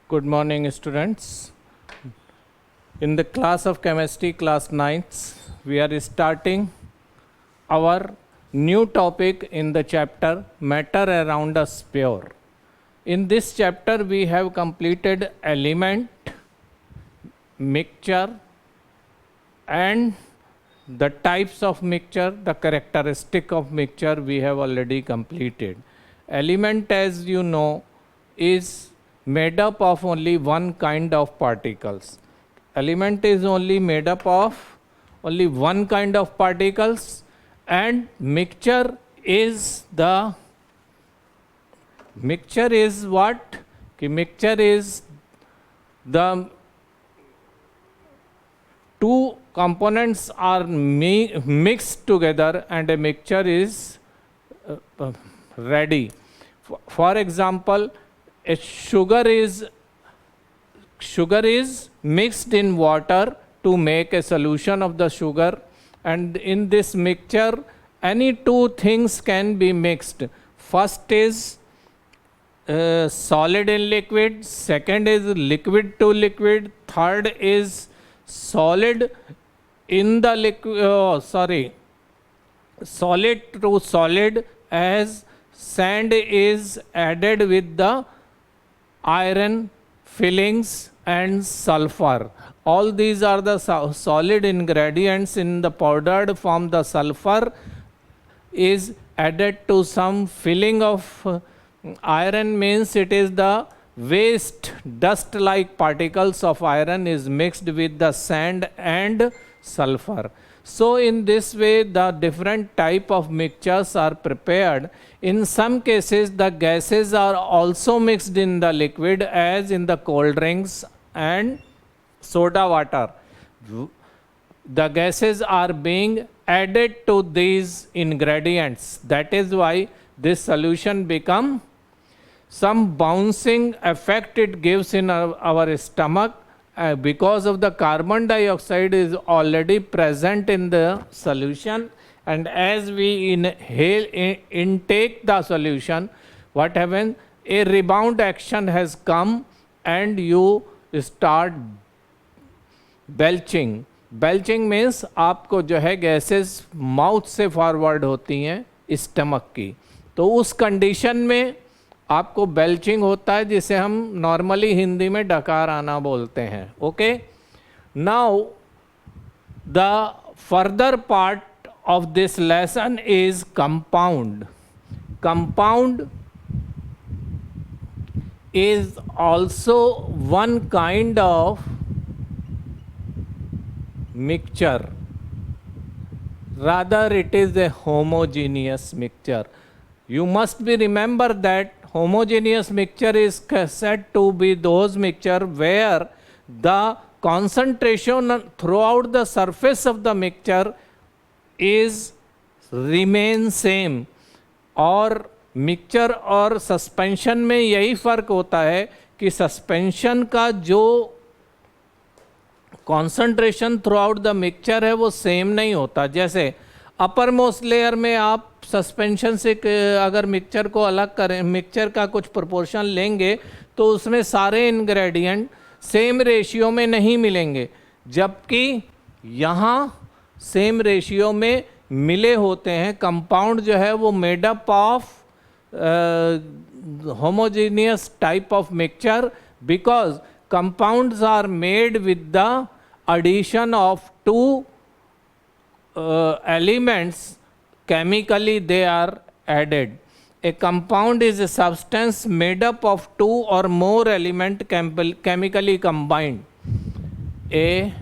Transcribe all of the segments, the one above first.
Good morning, students. In the class of chemistry, class 9th, we are starting our new topic in the chapter Matter Around Us Pure. In this chapter, we have completed element, mixture, and the types of mixture, the characteristic of mixture we have already completed. Element, as you know, is made up of only one kind of particles. Element is only made up of only one kind of particles, and mixture is what? Mixture is the two components are mixed together and a mixture is ready. For example, a sugar is mixed in water to make a solution of the sugar, and in this mixture any two things can be mixed. First is solid in liquid, second is liquid to liquid, third is solid in the liquid, solid to solid, as sand is added with the iron fillings and sulfur. All these are the solid ingredients in the powdered form. The sulfur is added to some filling of iron, means it is the waste dust like particles of iron is mixed with the sand and sulfur. So in this way the different type of mixtures are prepared. In some cases the gases are also mixed in the liquid, as in the cold drinks and soda water. The gases are being added to these ingredients. That is why this solution become some bouncing effect it gives in our stomach, because of the carbon dioxide is already present in the solution, and as we intake the solution, what happens? A rebound action has come and you start belching. Belching means आपको जो है gases mouth से forward होती हैं stomach की, तो उस condition में आपको बेल्चिंग होता है, जिसे हम नॉर्मली हिंदी में डकार आना बोलते हैं. Okay, now the further part of this lesson is compound. Compound is also one kind of mixture, rather it is a homogeneous mixture. You must be remember that homogeneous mixture is said to be those mixture where the concentration throughout the surface of the mixture is remain same. और mixture और suspension में यही फ़र्क होता है कि suspension का जो concentration through out the mixture है वो सेम नहीं होता. जैसे अपर मोस्ट लेयर में आप सस्पेंशन से अगर मिक्सचर को अलग करें, मिक्सचर का कुछ प्रोपोर्शन लेंगे तो उसमें सारे इंग्रेडिएंट सेम रेशियो में नहीं मिलेंगे, जबकि यहाँ सेम रेशियो में मिले होते हैं. कंपाउंड जो है वो made up of homogeneous type of mixture, because compounds are made with the addition of two elements. Chemically they are added. A compound is a substance made up of two or more elements chemically combined. A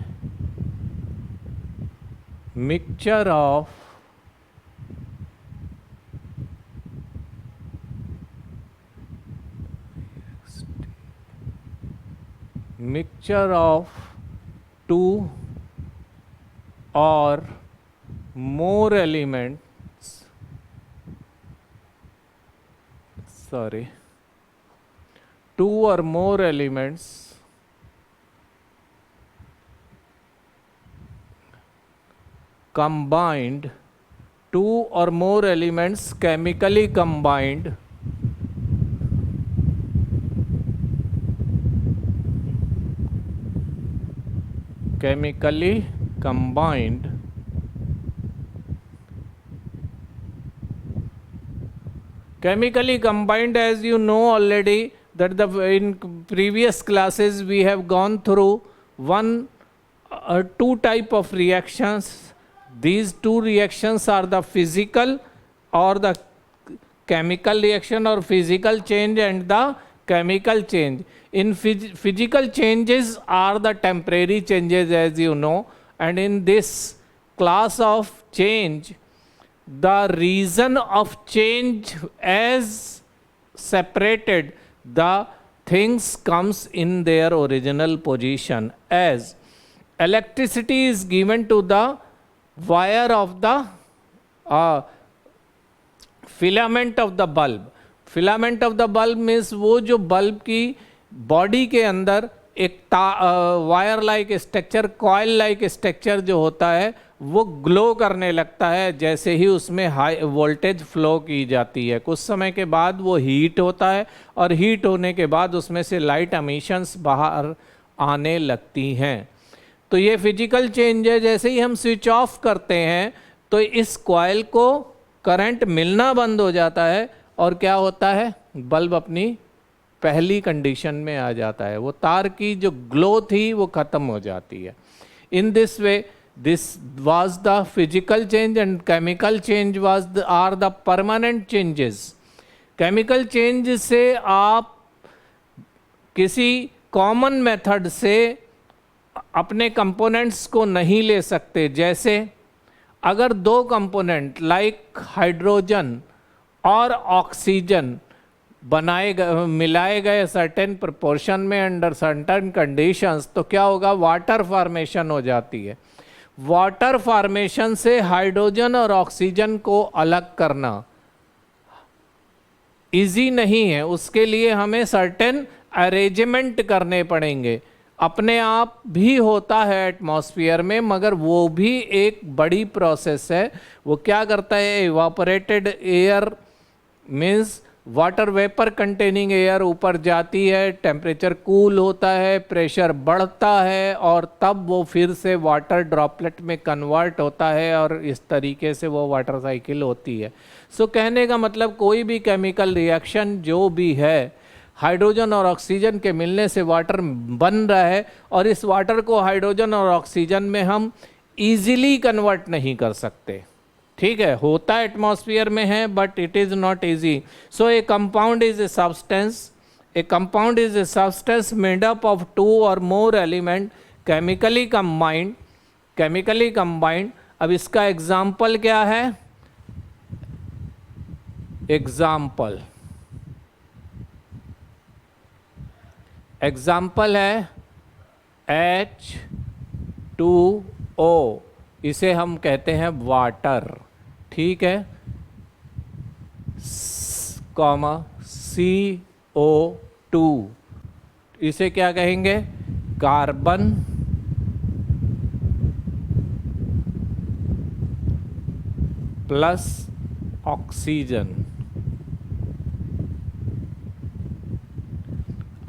mixture of two or more elements, two or more elements combined, two or more elements chemically combined chemically combined as you know already that in previous classes we have gone through two type of reactions. These two reactions are the physical or the chemical reaction, or physical change and the chemical change. In physical changes are the temporary changes, as you know, and in this class of change, the reason of change as separated the things comes in their original position. As electricity is given to the wire of the filament of the bulb. Filament of the bulb means वो जो bulb की body के अंदर एक wire like structure, coil like structure जो होता है वो ग्लो करने लगता है जैसे ही उसमें हाई वोल्टेज फ्लो की जाती है. कुछ समय के बाद वो हीट होता है और हीट होने के बाद उसमें से लाइट एमिशंस बाहर आने लगती हैं. तो ये फिजिकल चेंज है. जैसे ही हम स्विच ऑफ करते हैं तो इस कॉइल को करंट मिलना बंद हो जाता है और क्या होता है, बल्ब अपनी पहली कंडीशन में आ जाता है. वो तार की जो ग्लो थी वो खत्म हो जाती है. In this way this was the physical change and chemical change are the permanent changes. Chemical change से आप किसी कॉमन मेथड से अपने कंपोनेंट्स को नहीं ले सकते. जैसे अगर दो कंपोनेंट लाइक हाइड्रोजन और ऑक्सीजन मिलाए गए सर्टेन प्रोपोर्शन में अंडर सर्टेन कंडीशंस, तो क्या होगा, वाटर फॉर्मेशन हो जाती है. वाटर फॉर्मेशन से हाइड्रोजन और ऑक्सीजन को अलग करना इजी नहीं है. उसके लिए हमें सर्टेन अरेंजमेंट करने पड़ेंगे. अपने आप भी होता है एटमॉस्फेयर में, मगर वो भी एक बड़ी प्रोसेस है. वो क्या करता है, evaporated air means water vapour containing air ऊपर जाती है, टेम्परेचर कूल होता है, प्रेशर बढ़ता है और तब वो फिर से वाटर ड्रॉपलेट में कन्वर्ट होता है और इस तरीके से वो वाटर साइकिल होती है. सो कहने का मतलब कोई भी केमिकल रिएक्शन जो भी है, हाइड्रोजन और ऑक्सीजन के मिलने से वाटर बन रहा है और इस वाटर को हाइड्रोजन और ऑक्सीजन में हम इजीली कन्वर्ट नहीं कर सकते. ठीक है, होता एटमॉस्फेयर में है but it is not easy. So a compound is a substance. A compound is a substance made up of two or more element chemically combined. अब इसका एग्जाम्पल क्या है, एग्जाम्पल है H2O. इसे हम कहते हैं वाटर. ठीक है, कॉमा CO2. इसे क्या कहेंगे, कार्बन प्लस ऑक्सीजन.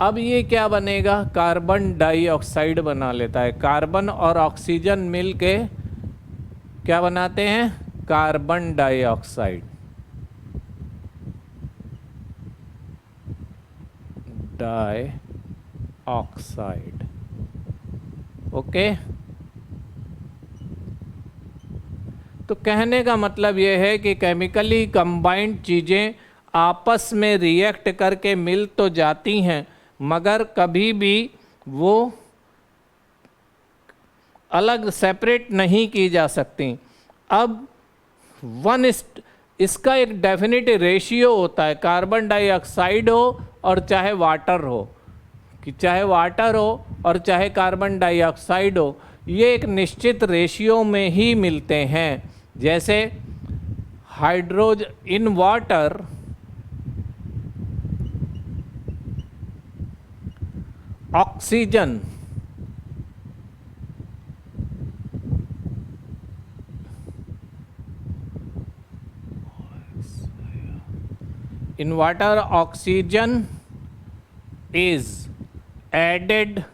अब ये क्या बनेगा, कार्बन डाइऑक्साइड बना लेता है. कार्बन और ऑक्सीजन मिल के क्या बनाते हैं, कार्बन डाइऑक्साइड. ओके. तो कहने का मतलब ये है कि केमिकली कंबाइंड चीज़ें आपस में रिएक्ट करके मिल तो जाती हैं मगर कभी भी वो अलग सेपरेट नहीं की जा सकती. अब इसका एक डेफिनेट रेशियो होता है, कार्बन डाइऑक्साइड हो और चाहे वाटर हो, कि चाहे वाटर हो और चाहे कार्बन डाइऑक्साइड हो, ये एक निश्चित रेशियो में ही मिलते हैं. जैसे hydrogen in water oxygen in water oxygen is added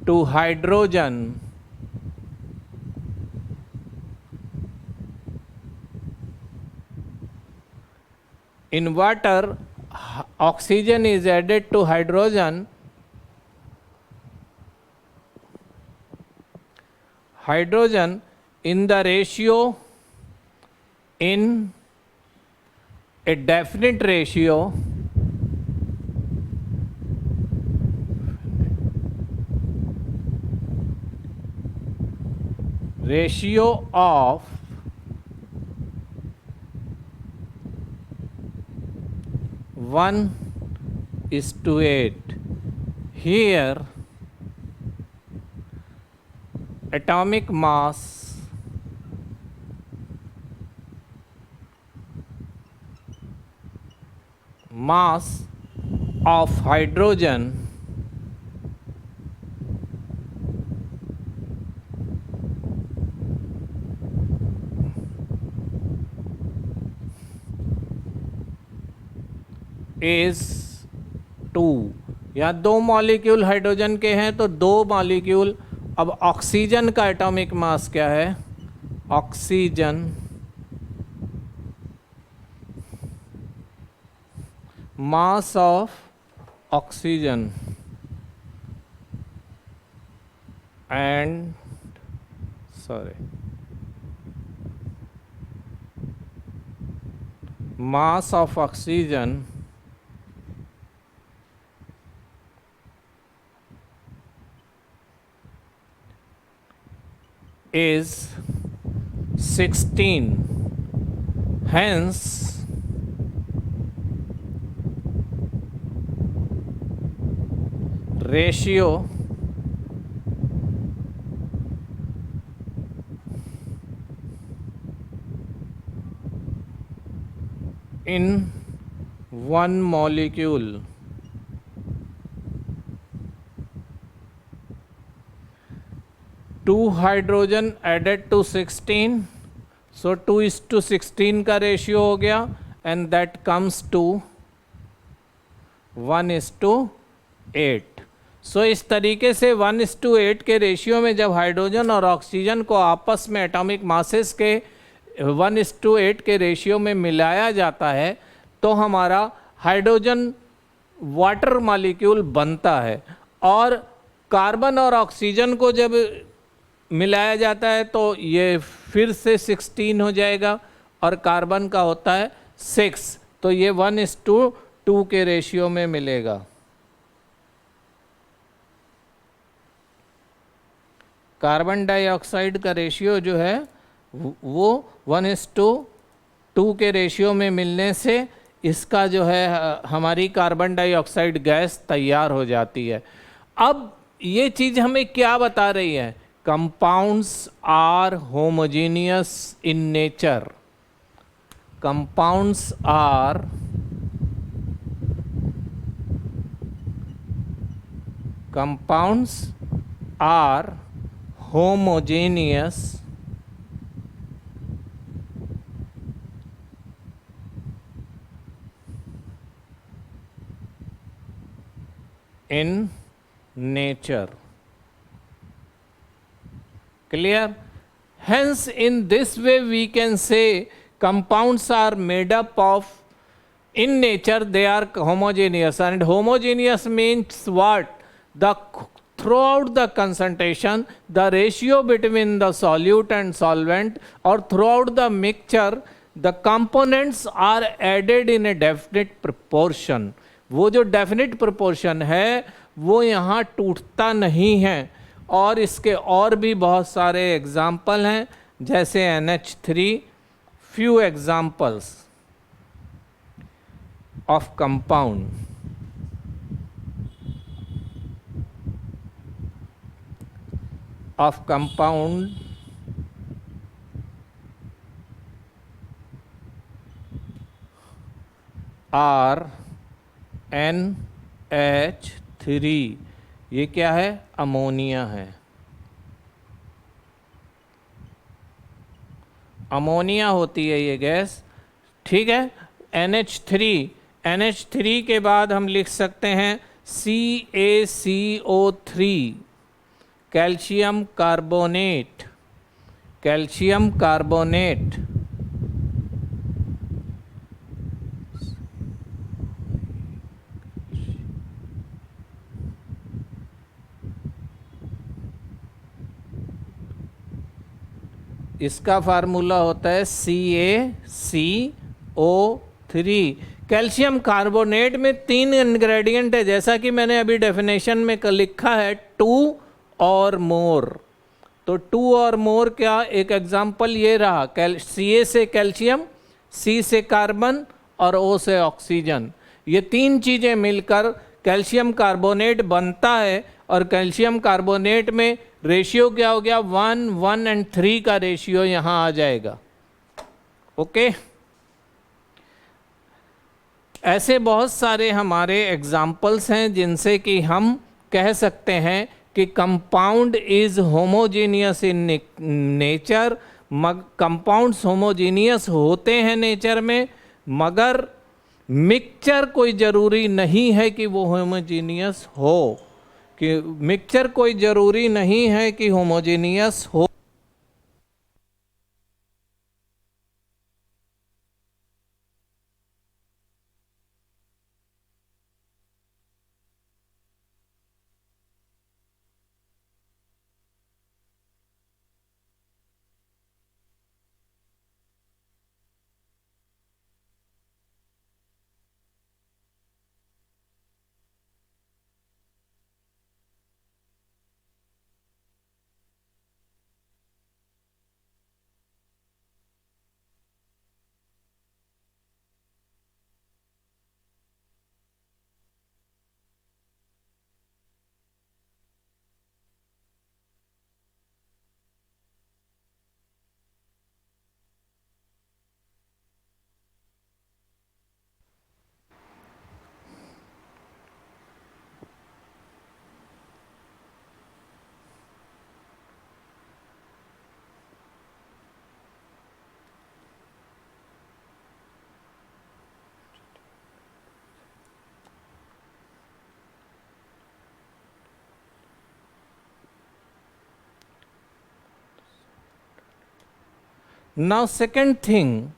to hydrogen in water, oxygen is added to hydrogen. Hydrogen in the ratio, in a definite ratio of 1:8. Here atomic mass of hydrogen is 2. यहाँ 2 molecule hydrogen के हैं तो 2 molecule. अब oxygen का atomic mass क्या है? Oxygen mass of oxygen and mass of oxygen is 16. Hence ratio in one molecule two hydrogen added to 16, so 2:16 का ratio हो गया and that comes to 1:8। So इस तरीके से 1:8 के रेशियो में जब हाइड्रोजन और ऑक्सीजन को आपस में एटॉमिक मासेस के 1:8 के रेशियो में मिलाया जाता है तो हमारा हाइड्रोजन वाटर मॉलिक्यूल बनता है। और कार्बन और ऑक्सीजन को जब मिलाया जाता है तो ये फिर से 16 हो जाएगा और कार्बन का होता है 6, तो ये 1:2 के रेशियो में मिलेगा। कार्बन डाइऑक्साइड का रेशियो जो है वो 1:2 के रेशियो में मिलने से इसका जो है हमारी कार्बन डाइऑक्साइड गैस तैयार हो जाती है। अब ये चीज़ हमें क्या बता रही है? Compounds are homogeneous in nature. Compounds are homogeneous in nature. Clear? Hence, in this way we can say compounds are made up of, in nature they are homogeneous, and homogeneous means what? Throughout the concentration, the ratio between the solute and solvent, or throughout the mixture, the components are added in a definite proportion. वो जो definite proportion है वो यहाँ टूटता नहीं है। और इसके और भी बहुत सारे एग्जाम्पल हैं, जैसे NH3। few examples of compound. are NH3। ये क्या है? अमोनिया है। अमोनिया होती है ये गैस, ठीक है। NH3 के बाद हम लिख सकते हैं CaCO3। Calcium carbonate, calcium carbonate इसका फार्मूला होता है CaCO3। कैल्शियम कार्बोनेट में 3 इंग्रेडिएंट है, जैसा कि मैंने अभी डेफिनेशन में लिखा है 2 और मोर। तो 2 और मोर क्या, एक एग्जांपल ये रहा, Ca से कैल्शियम, C से कार्बन और O से ऑक्सीजन। ये 3 चीज़ें मिलकर कैल्शियम कार्बोनेट बनता है। और कैल्शियम कार्बोनेट में रेशियो क्या हो गया, 1, 1 एंड 3 का रेशियो यहाँ आ जाएगा। ओके, ऐसे बहुत सारे हमारे एग्जाम्पल्स हैं जिनसे कि हम कह सकते हैं कि compound is homogeneous in nature. Compounds homogeneous होते हैं नेचर में, मगर मिक्सचर कोई ज़रूरी नहीं है कि वो होमोजीनियस हो, कि मिक्सचर कोई ज़रूरी नहीं है कि होमोजीनियस हो। Now second thing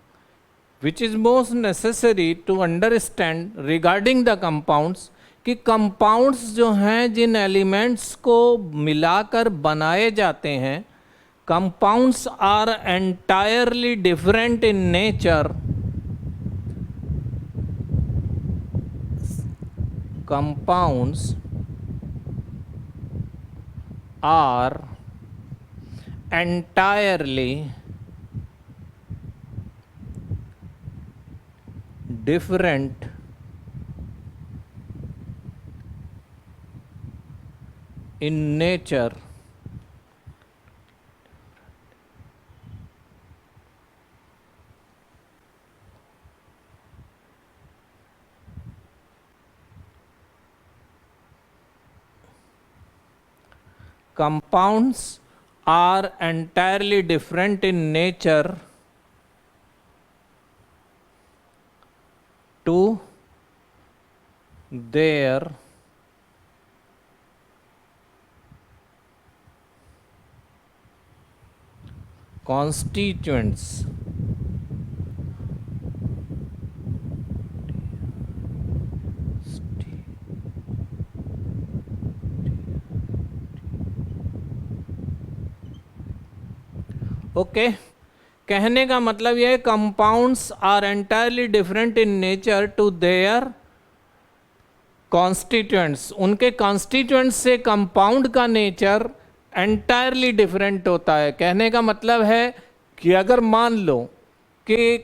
which is most necessary to understand regarding the compounds, कि compounds जो हैं जिन एलिमेंट्स को मिलाकर बनाए जाते हैं, compounds are entirely different in nature. Compounds are entirely different in nature. Compounds are entirely different in nature to their constituents. Okay, कहने का मतलब यह है compounds are entirely different in nature to their constituents. उनके constituents से compound का nature entirely different होता है। कहने का मतलब है कि अगर मान लो कि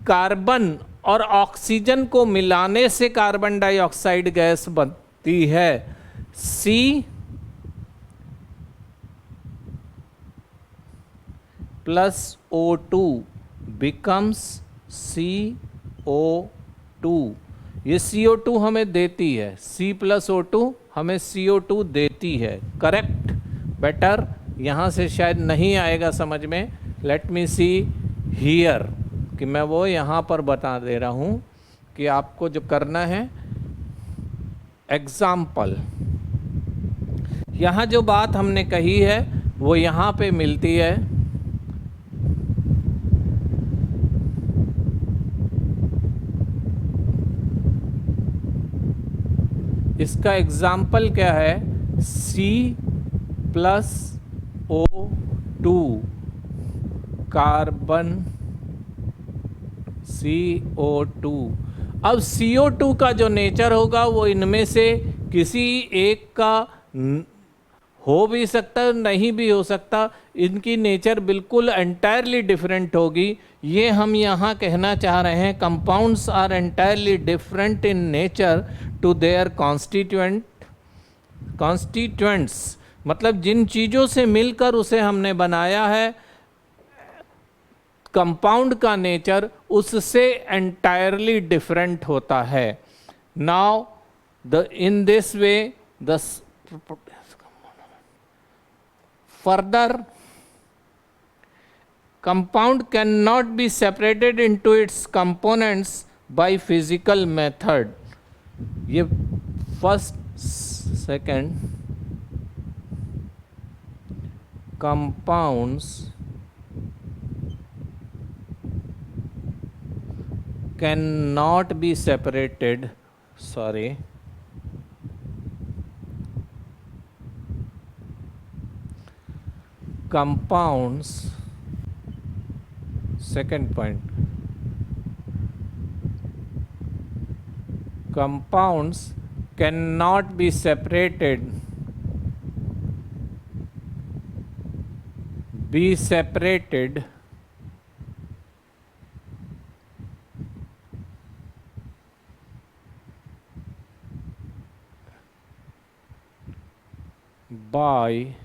कार्बन और ऑक्सीजन को मिलाने से कार्बन डाइऑक्साइड गैस बनती है, C plus O2 becomes CO2। ये CO2 हमें देती है, C plus O2 हमें CO2 देती है। करेक्ट? बेटर, यहाँ से शायद नहीं आएगा समझ में। लेट मी सी हियर, कि मैं वो यहाँ पर बता दे रहा हूँ कि आपको जो करना है। एग्जाम्पल, यहाँ जो बात हमने कही है वो यहाँ पे मिलती है। इसका एग्जाम्पल क्या है? C+O2 carbon CO2। अब CO2 का जो नेचर होगा वो इनमें से किसी एक का हो भी सकता नहीं भी हो सकता, इनकी नेचर बिल्कुल एंटायरली डिफरेंट होगी। ये हम यहाँ कहना चाह रहे हैं compounds are entirely different in nature to their constituents, मतलब जिन चीज़ों से मिलकर उसे हमने बनाया है, कंपाउंड का नेचर उससे एंटायरली डिफरेंट होता है। Now in this way the further compound cannot be separated into its components by physical method। ये first second, compounds cannot be separated, sorry, compounds, second point, compounds cannot be separated by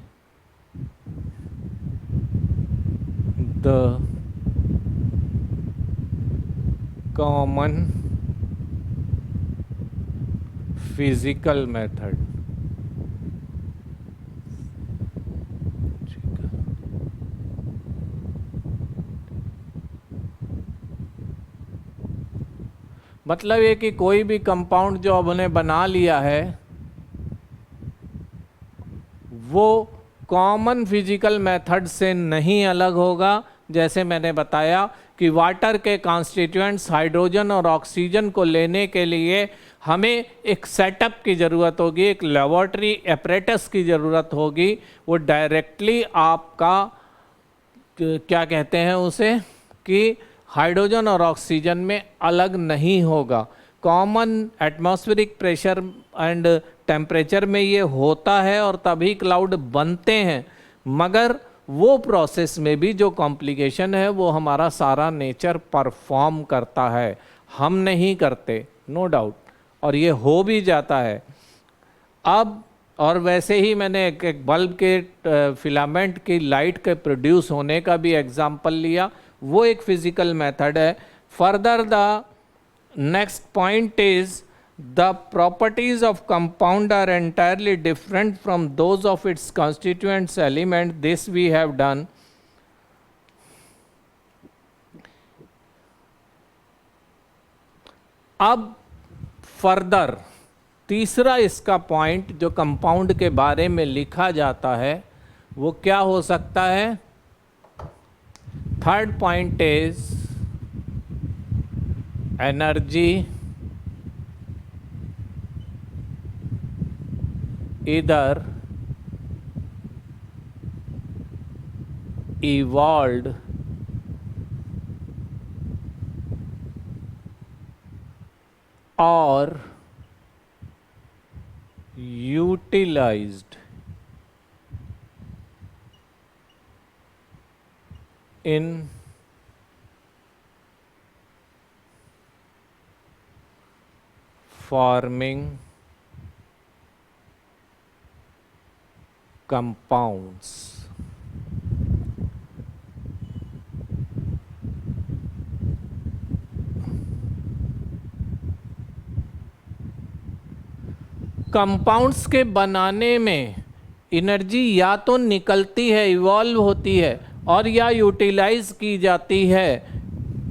the common physical method। मतलब ये कि कोई भी compound जो अब उन्हें बना लिया है वो कॉमन फिजिकल मेथड से नहीं अलग होगा। जैसे मैंने बताया कि वाटर के कॉन्स्टिट्यूएंट्स हाइड्रोजन और ऑक्सीजन को लेने के लिए हमें एक सेटअप की ज़रूरत होगी, एक लेबोरेटरी एपरेटस की ज़रूरत होगी। वो डायरेक्टली आपका क्या कहते हैं उसे कि हाइड्रोजन और ऑक्सीजन में अलग नहीं होगा। Common atmospheric pressure and temperature में ये होता है और तभी क्लाउड बनते हैं, मगर वो प्रोसेस में भी जो कॉम्प्लिकेशन है वो हमारा सारा नेचर परफॉर्म करता है, हम नहीं करते, नो डाउट, और ये हो भी जाता है। अब और वैसे ही मैंने एक बल्ब के फिलामेंट की लाइट के प्रोड्यूस होने का भी एग्जाम्पल लिया, वो एक फिजिकल मेथड है। Further the next point is the properties of compound are entirely different from those of its constituents element। This we have done। अब फर्दर तीसरा इसका पॉइंट जो कंपाउंड के बारे में लिखा जाता है वो क्या हो सकता है? Third point is energy either evolved or utilized in forming compounds। Compounds के बनाने में एनर्जी या तो निकलती है, इवॉल्व होती है, और या यूटिलाइज की जाती है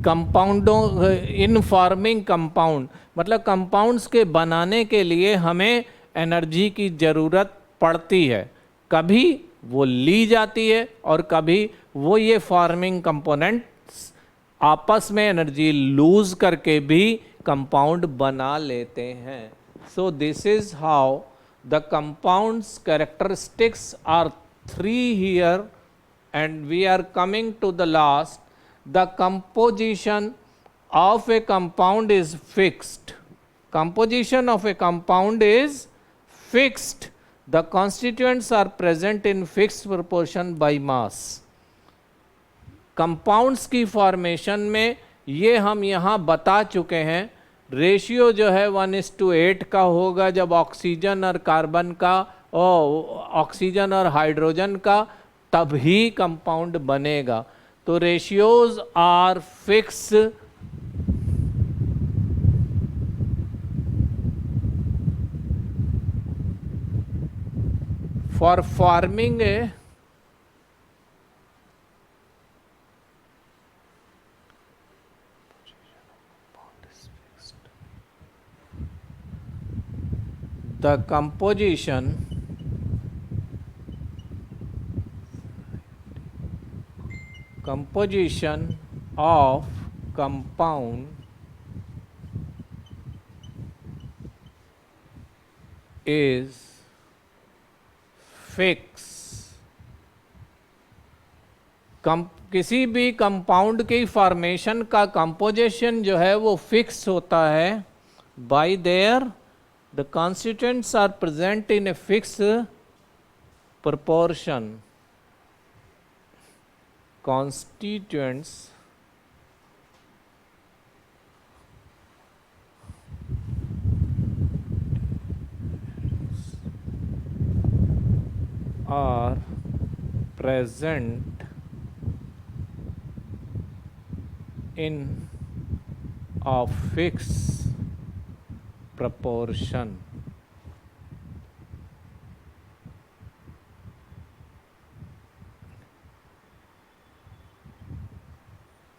कंपाउंडों इन फॉर्मिंग कंपाउंड। मतलब कंपाउंड्स के बनाने के लिए हमें एनर्जी की ज़रूरत पड़ती है। कभी वो ली जाती है और कभी वो ये फॉर्मिंग कंपोनेंट्स आपस में एनर्जी लूज करके भी कंपाउंड बना लेते हैं. So this is how the compounds characteristics are 3 here, and we are coming to the last. The composition of a compound is fixed. Composition of a compound is fixed. The constituents are present in fixed proportion by mass. Compounds की formation में ये हम यहाँ बता चुके हैं. Ratio जो है 1:8 का होगा जब ऑक्सीजन और कार्बन का, ऑक्सीजन और हाइड्रोजन का, तभी कंपाउंड बनेगा. तो ratios are fix. For forming a the composition of compound is fixed. किसी भी कंपाउंड की फॉर्मेशन का कंपोजिशन जो है वो फिक्स होता है. Bye there the constituents are present in a fixed proportion. Constituents are present in a fixed proportion.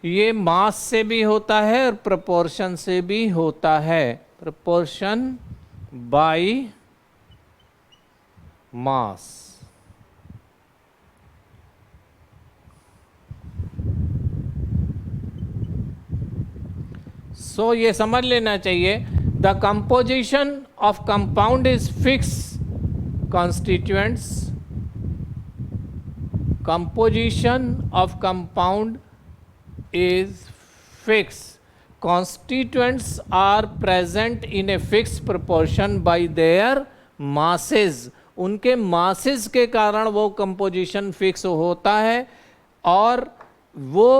ये मास से भी होता है और प्रोपोर्शन से भी होता है. Proportion by mass. सो ये समझ लेना चाहिए. The composition of compound is fixed. Constituents. Composition of compound is fixed. Constituents are present in a fixed proportion by their masses. उनके masses के कारण वो composition fix होता है और वो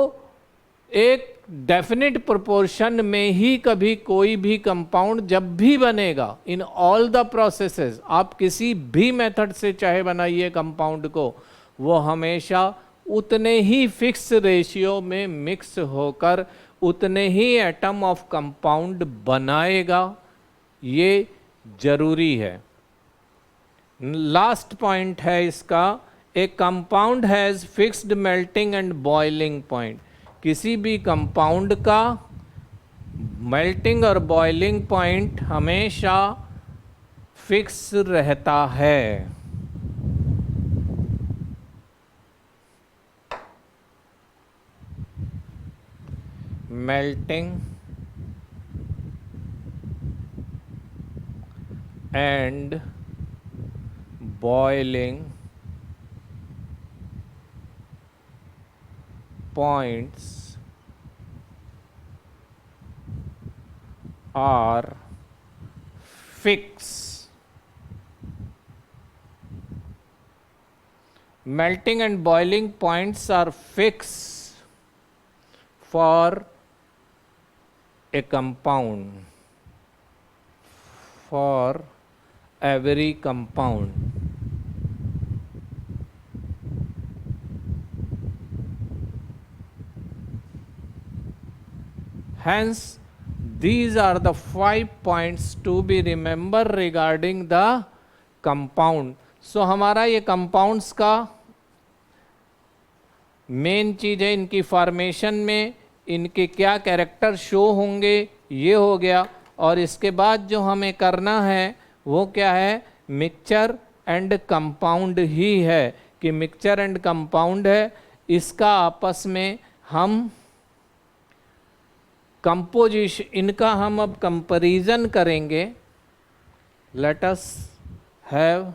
एक डेफिनेट प्रोपोर्शन में ही कभी कोई भी कंपाउंड जब भी बनेगा इन ऑल द प्रोसेसेस, आप किसी भी मेथड से चाहे बनाइए कंपाउंड को, वो हमेशा उतने ही फिक्स रेशियो में मिक्स होकर उतने ही एटम ऑफ कंपाउंड बनाएगा. ये जरूरी है. लास्ट पॉइंट है इसका, ए compound has fixed melting and boiling point. किसी भी कंपाउंड का मेल्टिंग और बॉइलिंग पॉइंट हमेशा फिक्स रहता है. Melting and boiling points are fixed. Melting and boiling points are fixed for a compound, for every compound. Hence, these are the 5 points to be remembered regarding the compound. So, हमारा ये compounds का main चीज़ है, इनकी formation में इनके क्या character show होंगे ये हो गया. और इसके बाद जो हमें करना है वो क्या है, मिक्सचर एंड कंपाउंड ही है, कि मिक्सचर एंड कंपाउंड है, इसका आपस में हम कंपोजिशन, इनका हम अब कंपैरिजन करेंगे। Let us have